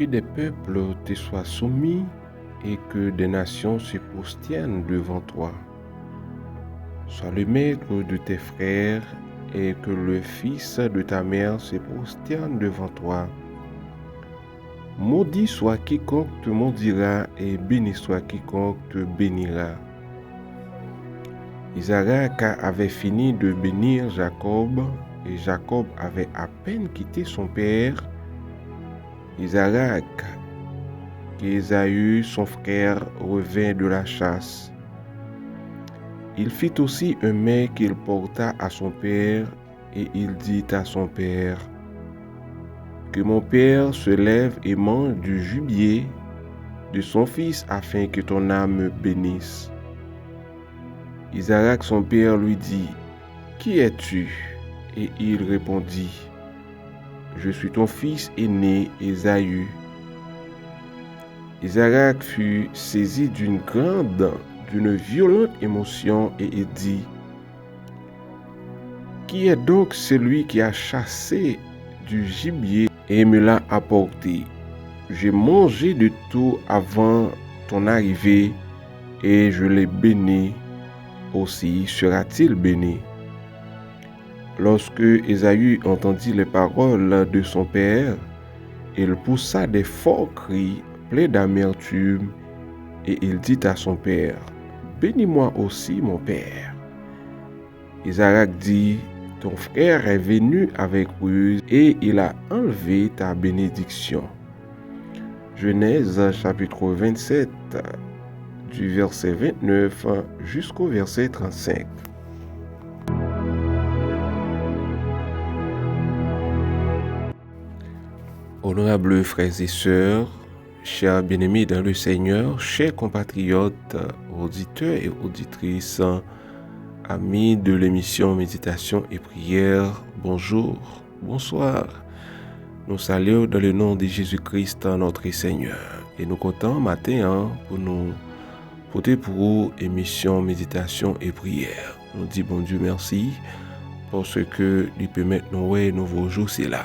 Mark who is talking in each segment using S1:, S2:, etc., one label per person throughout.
S1: Que des peuples te soient soumis et que des nations se prosternent devant toi. Sois le maître de tes frères et que le fils de ta mère se prosterne devant toi. Maudit soit quiconque te maudira et béni soit quiconque te bénira. Isaac avait fini de bénir Jacob et Jacob avait à peine quitté son père. Isaac, qu'Ésaü, son frère, revint de la chasse. Il fit aussi un mets qu'il porta à son père et il dit à son père: que mon père se lève et mange du gibier de son fils afin que ton âme me bénisse. Isaac son père lui dit: qui es-tu? Et il répondit: je suis ton fils aîné Ésaü. Isaac fut saisi d'une violente émotion et il dit: qui est donc celui qui a chassé du gibier et me l'a apporté? J'ai mangé de tout avant ton arrivée et je l'ai béni. Aussi sera-t-il béni. Lorsque Ésaü entendit les paroles de son père, il poussa des forts cris pleins d'amertume et il dit à son père: bénis-moi aussi, mon père. Isaac dit: ton frère est venu avec ruse et il a enlevé ta bénédiction. Genèse chapitre 27, du verset 29 jusqu'au verset 35. Honorables frères et sœurs, chers bien-aimés dans le Seigneur, chers compatriotes, auditeurs et auditrices, amis de l'émission Méditation et Prière, bonjour, bonsoir. Nous saluons dans le nom de Jésus-Christ, notre Seigneur. Et nous comptons matin pour nous porter pour vous émission Méditation et Prière. Nous disons bon Dieu merci parce que lui permet de nous un nouveau jour c'est là.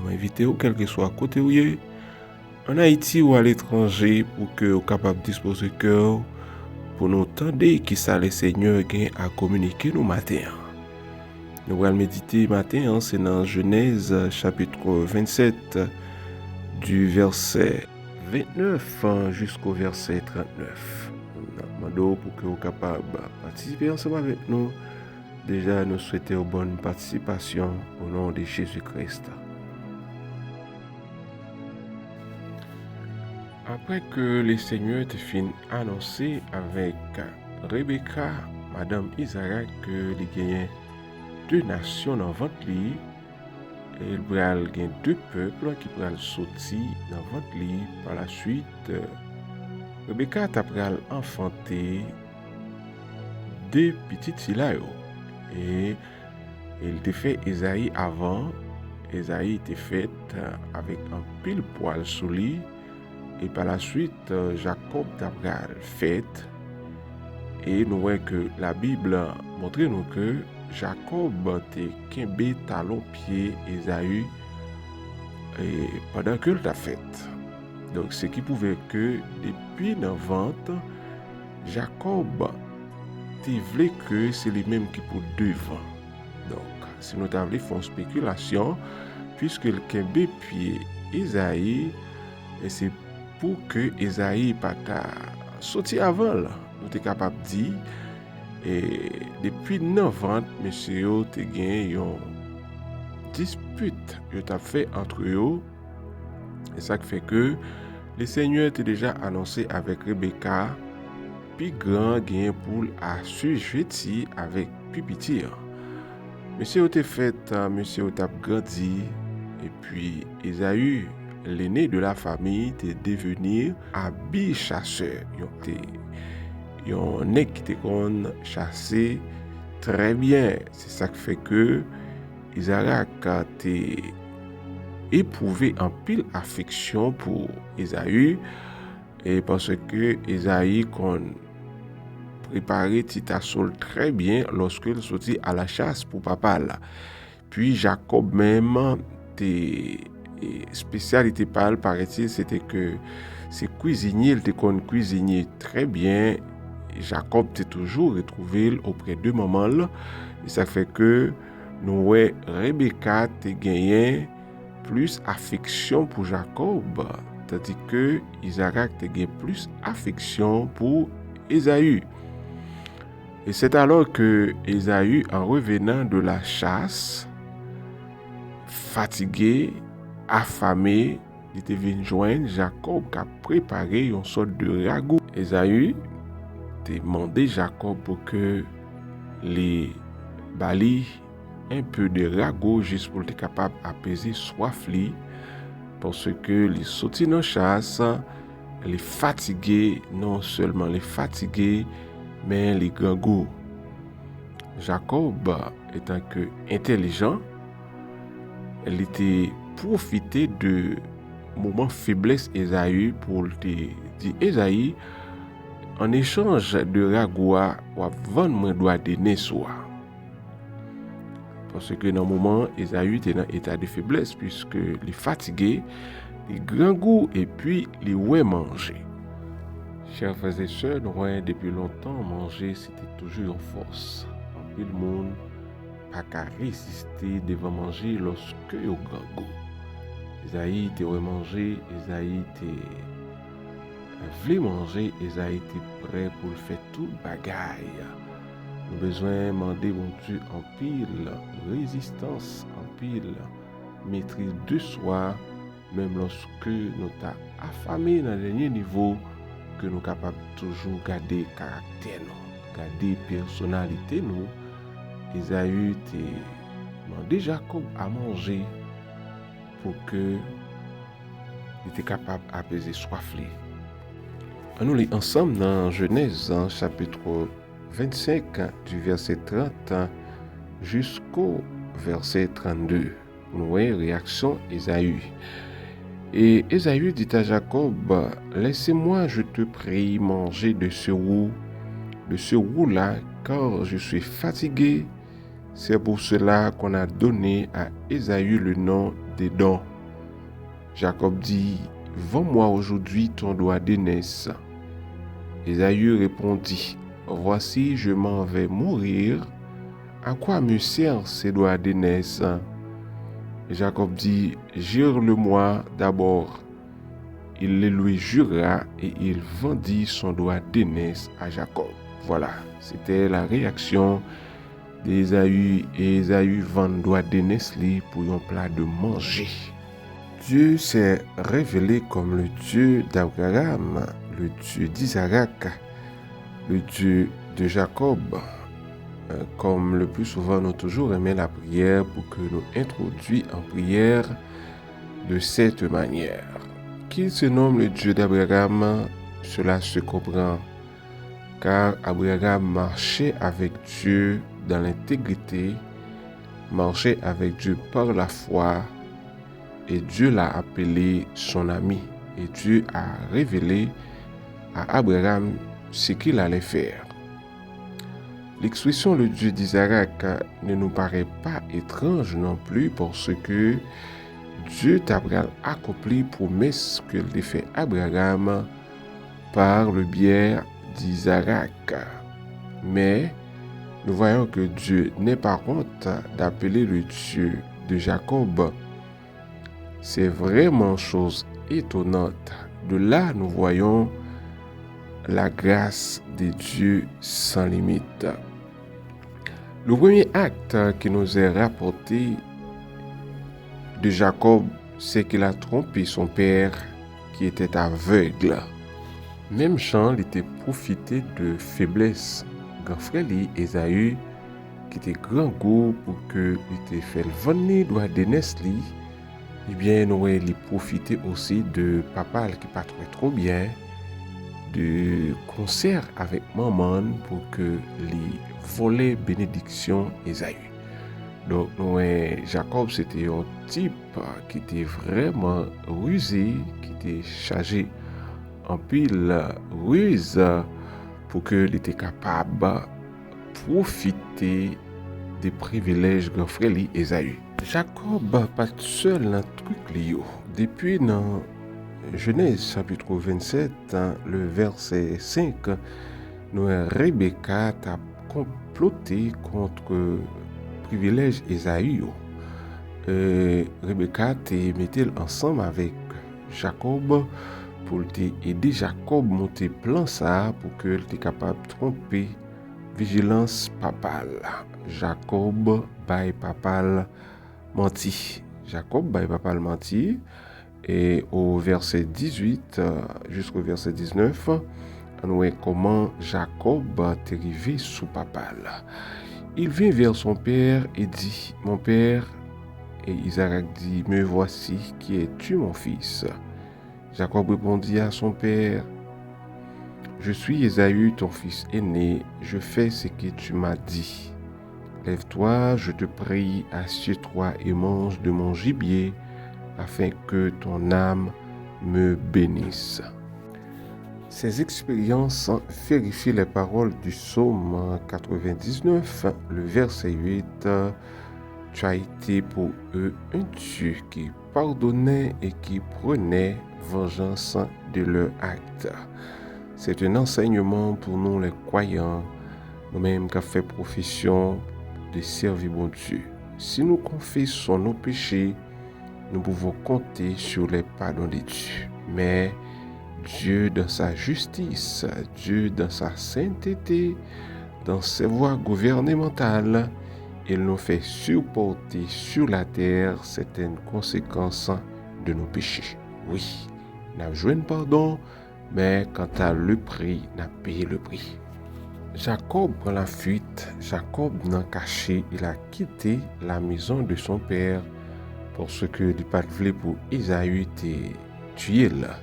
S1: Nous invitons quel que soit côté où en Haïti ou à l'étranger pour que vous capable de disposer le cœur pour nous tendre qui ça le Seigneur gain à communiquer nous matin. Nous allons méditer matin, c'est dans Genèse chapitre 27 du verset 29 jusqu'au verset 39. Nous demandons pour que vous soyez capable de participer ensemble avec nous. Déjà, nous souhaitons une bonne participation au nom de Jésus-Christ. Après que le Seigneur te fin annoncé avec Rebecca, Madame Isaac, que il gagnait deux nations dans ventre li, et il pral gagne deux peuples qui pral sorti dans ventre li. Par la suite, Rebecca t'a pral enfanter deux petites filles là et il te fait Esaïe avant. Esaïe était fait avec un pile poil sous lui. Et par la suite, Jacob t'a pral fait. Et nous voyons que la Bible montre nous que Jacob te kembe talon pied Esaü et pendant que t'a fait. Donc ce qui pouvait que depuis dans vente, Jacob te voulait que c'est lui-même qui pour devant. Donc si nous t'avons fait une spéculation, puisque le kembe pied Esaü, et c'est pour que Esaïe pas sorti avant là. Nous sommes capables de dire et depuis 9 ans monsieur te gagné une dispute que t'a fait entre eux et ça fait que le Seigneur était déjà annoncé avec Rebecca puis grand gain pour assujetti avec Pipiti. Monsieur te fait monsieur t'a grandi et puis Esaü, l'aîné de la famille, te devenir habile chasseur. Yon nèg qui te kon chasser très bien. C'est ça qui fait que Isaac a éprouvé en pile affection pour Ésaü et parce que Ésaü kon préparé Tita Sol très bien lorsqu'il sortit à la chasse pour papa là. Puis Jacob même te et spécialité pâle, paraît-il, c'était que ses cuisiniers, il était qu'on cuisinier très bien. Et Jacob était toujours retrouvé auprès de maman là. Et ça fait que nous, ouais, Rebecca te gagné plus affection pour Jacob, tandis que Isaac te gagné plus affection pour Ésaü. Et c'est alors que Ésaü, en revenant de la chasse, fatigué, affamé, il était venu joindre Jacob qui a préparé une sorte de ragoût. Ésaü a demandé Jacob pour que les bali un peu de ragoût juste pour être capable d'apaiser soif li, parce que les sorti dans chasse, les fatigués, non seulement les fatigués, mais les grands goûts. Jacob, étant que intelligent, elle était profité de moment faiblesse Ésaü pour dire Ésaü, en échange de ragoua, ou vendre moi doit donner soi. Parce que dans le moment, Ésaü était dans état de faiblesse, puisque les fatigués, les grands goûts et puis les ouais manger. Chers frères et sœurs, nous depuis longtemps, manger c'était toujours une force. En plus, le monde n'a qu'à résister devant manger lorsque il y a grand goût. Ésaü était manger, Ésaü voulait manger, Ésaü était prêt pour faire toute bagaille. Nous avons besoin de demander bon Dieu en pile résistance, en pile maîtrise de soi, même lorsque nous sommes affamés dans le dernier niveau, que nous sommes capables de toujours garder caractère, garder personnalité. Ésaü a demandé Jacob à manger pour que il était capable d'apaiser soif. Nous lisons ensemble dans Genèse chapitre 25 du verset 30 jusqu'au verset 32. Nous voyons réaction Ésaü. Et Ésaü dit à Jacob, laissez-moi, je te prie, manger de ce roux-là, car je suis fatigué. C'est pour cela qu'on a donné à Ésaü le nom d'Édom. Jacob dit, vends-moi aujourd'hui ton doigt d'aînesse. Ésaü répondit, voici, je m'en vais mourir. À quoi me servent ces doigts d'aînesse? Jacob dit, jure-le-moi d'abord. Il le lui jura et il vendit son doigt d'aînesse à Jacob. Voilà, c'était la réaction d'Ésaü. Et Ésaü vend doigt d'aînesse pour un plat de manger. Dieu s'est révélé comme le Dieu d'Abraham, le Dieu d'Isaac, le Dieu de Jacob. Comme le plus souvent, nous toujours aimé la prière pour que nous introduisons en prière de cette manière. Qu'il se nomme le Dieu d'Abraham, cela se comprend, car Abraham marchait avec Dieu dans l'intégrité, marchait avec Dieu par la foi, et Dieu l'a appelé son ami. Et Dieu a révélé à Abraham ce qu'il allait faire. L'expression le Dieu d'Isaac ne nous paraît pas étrange non plus parce que Dieu t'a accompli promesse que il fait Abraham par le biais d'Isaac. Mais nous voyons que Dieu n'est pas honte d'appeler le Dieu de Jacob. C'est vraiment chose étonnante. De là, nous voyons la grâce de Dieu sans limite. Le premier acte qui nous est rapporté de Jacob, c'est qu'il a trompé son père qui était aveugle. Même Jean était profité de faiblesse. Grand frère Ésaü, qui était grand goût pour que il était fait venir doit d'aînesse eh bien nous il profité aussi de papa qui pas trop bien, de concert avec maman pour que les voler bénédiction Ésaü. Donc Jacob c'était un type qui était vraiment rusé, qui était chargé en pile ruse pour qu'il était capable de profiter des privilèges grand frère Ésaü. Jacob pas seul dans truc li yo. Depuis dans Genèse chapitre 27, le verset 5, nous Rebecca a comploté contre privilège Esaü. Rebecca te mettait ensemble avec Jacob pour aider Jacob monter plan ça pour que il était capable de tromper vigilance papale. Jacob by papal menti. Jacob by papal menti. Et au verset 18 jusqu'au verset 19, on voit comment Jacob est arrivé sous papal. Il vient vers son père et dit, mon père, et Isaac dit, me voici, qui es-tu mon fils? Jacob répondit à son père, je suis Ésaü, ton fils aîné, je fais ce que tu m'as dit. Lève-toi, je te prie, assieds-toi et mange de mon gibier, afin que ton âme me bénisse. Ces expériences vérifient les paroles du psaume 99, le verset 8. Tu as été pour eux un Dieu qui pardonnait et qui prenait vengeance de leurs actes. C'est un enseignement pour nous les croyants, nous-mêmes qui avons fait profession de servir bon Dieu. Si nous confessons nos péchés, nous pouvons compter sur les pardons de Dieu. Mais Dieu dans sa justice, Dieu dans sa sainteté, dans ses voies gouvernementales, il nous fait supporter sur la terre certaines conséquences de nos péchés. Oui, nous avons joué un pardon, mais quant à le prix, nous avons payé le prix. Jacob prend la fuite, Jacob n'a caché, il a quitté la maison de son père parce que il pas voulu pour Esaü te tuer là.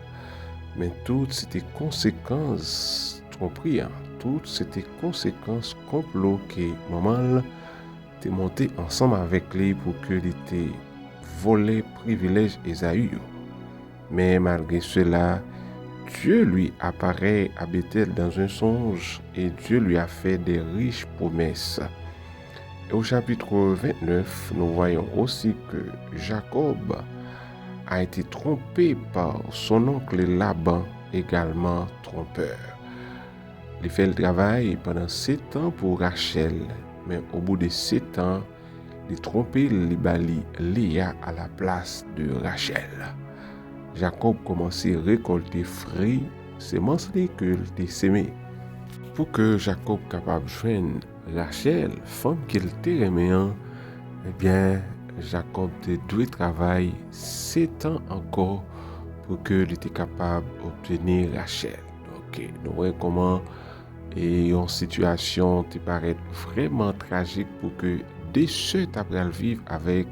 S1: Mais toutes ces conséquences tromperies, toutes ces conséquences complot que maman t'est monté ensemble avec lui pour que il te volé privilège Esaü. Mais malgré cela, Dieu lui apparaît à Bethel dans un songe et Dieu lui a fait des riches promesses. Et au chapitre 29, nous voyons aussi que Jacob a été trompé par son oncle Laban, également trompeur. Il fait le travail pendant 7 ans pour Rachel, mais au bout de 7 ans, il trompé Libali Léa à la place de Rachel. Jacob commençait à récolter fruits, semences que il semé. Pour que Jacob capable de joindre Rachel, femme qu'il t'aimait, eh bien, Jacob devait travailler 7 ans encore pour qu'il était capable d'obtenir Rachel. Donc, nous voyons comment une situation te paraît vraiment tragique pour que des sœurs après vivre avec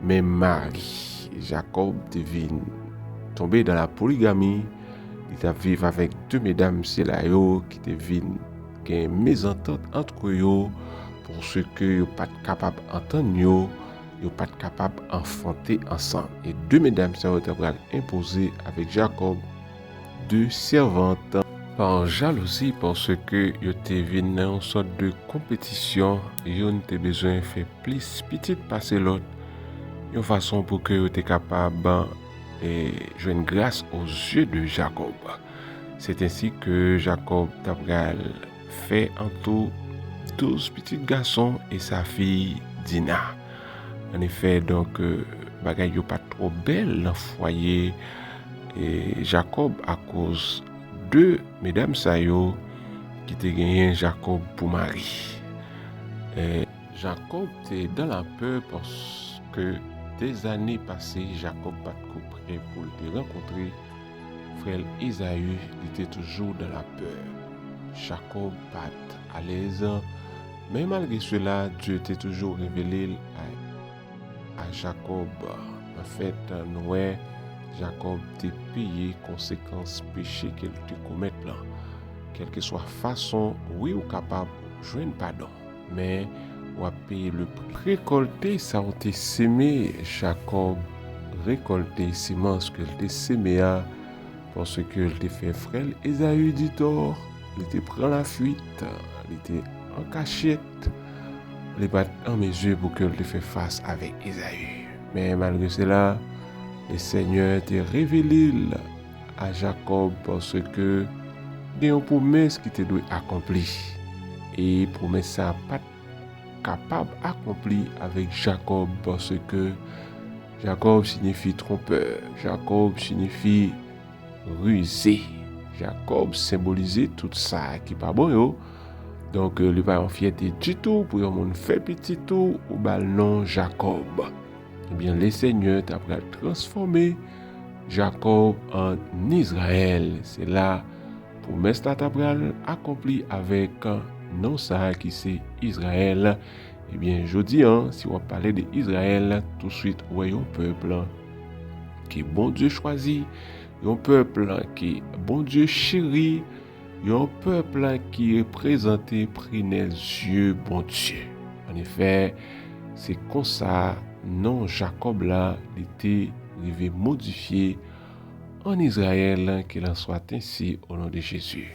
S1: mes maris. Jacob devait tomber dans la polygamie. Il a vivre avec 2 mesdames qui deviennent une mésentente entre eux pour ce que vous pas capable d'entendre, vous pas capable d'enfanter ensemble. Et 2 mesdames qui ont imposé avec Jacob 2 servantes par jalousie parce que vous étiez venu dans une sorte de compétition. Vous avez besoin de faire plus petit passer l'autre. Une façon pour que vous étiez capable et joindre grâce aux yeux de Jacob. C'est ainsi que Jacob Tabral fait en tout 12 petits garçons et sa fille Dina. En effet, donc, bagay yo pas trop belle dans le foyer. Et Jacob, à cause de mesdames Sayo, qui te gagné Jacob pour mari. Jacob était dans la peur parce que des années passées, Jacob pas prêt pour te rencontrer. Frère Esaü était toujours dans la peur. Jacob pas à l'aise. Mais malgré cela, Dieu était toujours révélé à Jacob. En fait, Noé, Jacob t'a payé conséquences péché qu'il te commet là. Quelle que soit façon, oui ou capable, joindre pardon. Mais ou a payé le prix. Récolter ça on t'a semé, Jacob récolter semences que t'a semé parce que il t'a fait frère Esaü dit tort, il te prend la fuite, il était en cachette les pas en mesure pour que le fait face avec Isaïe. Mais malgré cela, le Seigneur te révélé à Jacob parce que il y a une promesse qui te doit accomplir. Et promesse ça pas capable d'accomplir avec Jacob parce que Jacob signifie trompeur. Jacob signifie rusé. Jacob symbolisait tout ça qui pas bon yo. Donc il va en fierté du tout pour un monde fait petit tout ou bal non Jacob. Eh bien le Seigneur t'a transformé Jacob en Israël. C'est là promesse t'a accompli avec non ça qui c'est Israël. Eh bien, je dis, si on parlait d'Israël, tout de suite, ouais, un peuple qui bon Dieu choisi, un peuple qui bon Dieu chéri, un peuple qui est présenté près des yeux bon Dieu. En effet, c'est comme ça, non Jacob là, il était arrivé modifié en Israël, qu'il en soit ainsi au nom de Jésus.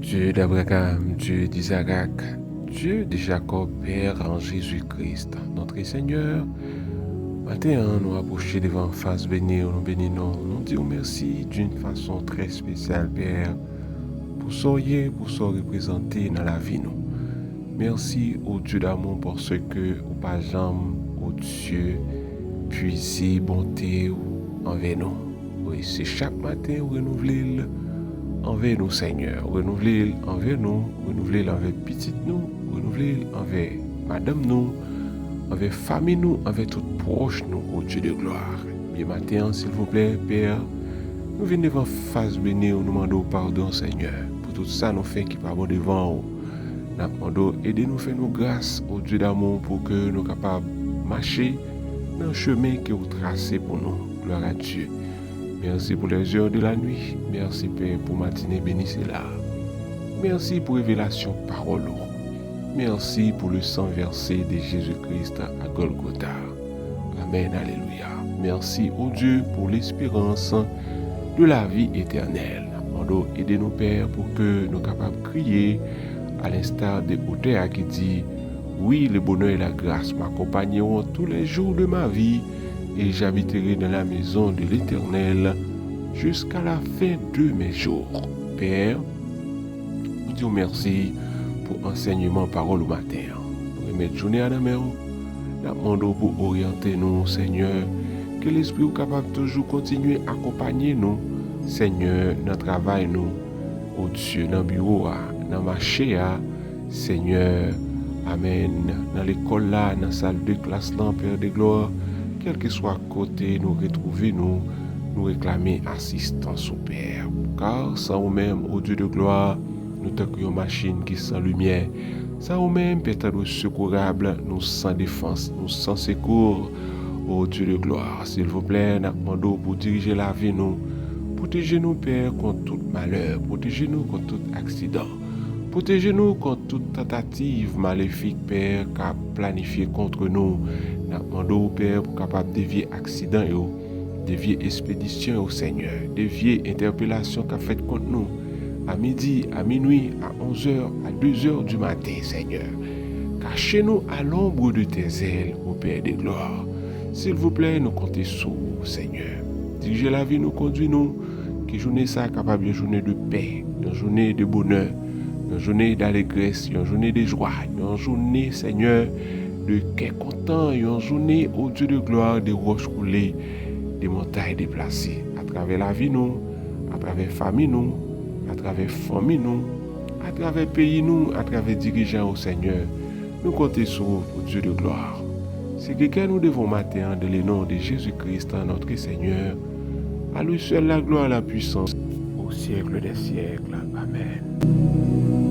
S1: Dieu d'Abraham, Dieu d'Isaac, Dieu de Jacob, Père en Jésus-Christ, notre Seigneur. Matin, nous approchons devant face bénie, nous bénissons, nous disons merci d'une façon très spéciale, Père, pour soyez, pour se représenter dans la vie, nous. Merci au Dieu d'amour pour ce que, au pas jamais, au Dieu, puiser bonté envers nous. Oui, c'est chaque matin renouveler envers nous, Seigneur, renouveler envers nous, renouveler envers petite nous, renouveler envers madame nous, envers famille nous, envers tout proche nous, au Dieu de gloire. Bien matin, s'il vous plaît, Père, nous venons devant face bénie, nous demandons pardon, Seigneur, pour tout ça nous fait qui pas bon devant vous. Nous demandons aidez-nous, fais-nous grâce au Dieu d'amour pour que nous soyons capables de marcher dans le chemin que vous tracez pour nous. Gloire à Dieu. Merci pour les heures de la nuit. Merci, Père, pour matinée bénisse là. Merci pour révélation parole. Merci pour le sang versé de Jésus-Christ à Golgotha. Amen, alléluia. Merci, au Dieu, pour l'espérance de la vie éternelle. Aidez-nous, Père, pour que nous soyons capables de crier à l'instar des auteurs qui dit oui, le bonheur et la grâce m'accompagneront tous les jours de ma vie et j'habiterai dans la maison de l'Éternel jusqu'à la fin de mes jours. Père, nous disons merci pour enseignement parole au matin. Pour remettre journée à la main, nous demandons pour orienter nous, Seigneur, que l'Esprit est capable de toujours continuer à accompagner nous, Seigneur, dans le travail, nous, au Dieu, dans le bureau, dans le marché, Seigneur, Amen, dans l'école là, dans la salle de classe là, Père de gloire, quel que soit côté, nous retrouver, nous réclamer assistance au Père. Car sans vous-même, au Dieu de gloire, nous t'avons une machine qui sans lumière. Sans vous-même, peut-être secourable, nous sans défense, nous sans secours, au Dieu de gloire. S'il vous plaît, nous demandons pour diriger la vie, nous. Protégez-nous, Père, contre tout malheur. Protégez-nous contre tout accident. Protégez-nous contre toute tentative maléfique, Père, qui a planifié contre nous. Nous demandons, Père, pour capable dévier accident, dévier expédition au Seigneur, dévier interpellation qu'a fait contre nous à midi, à minuit, à 11h, à 2h du matin, Seigneur. Cachez-nous à l'ombre de tes ailes, au Père des gloires. S'il vous plaît, nous comptons sur vous, Seigneur. Dirigez la vie, nous conduisons, que journée ça capable de journée de paix, une journée de bonheur, une journée d'allégresse, une journée de joie, une journée, Seigneur, de cœur content, une journée au Dieu de gloire, des roches roulées, des montagnes déplacées. À travers la vie, nous, à travers famille, nous, à travers famille, nous, à travers pays, nous, à travers dirigeants au Seigneur, nous comptons sur vous, Dieu de gloire. C'est que nous devons mater dans le nom de Jésus-Christ, notre Seigneur. À lui seul la gloire et la puissance, au siècle des siècles. Amen.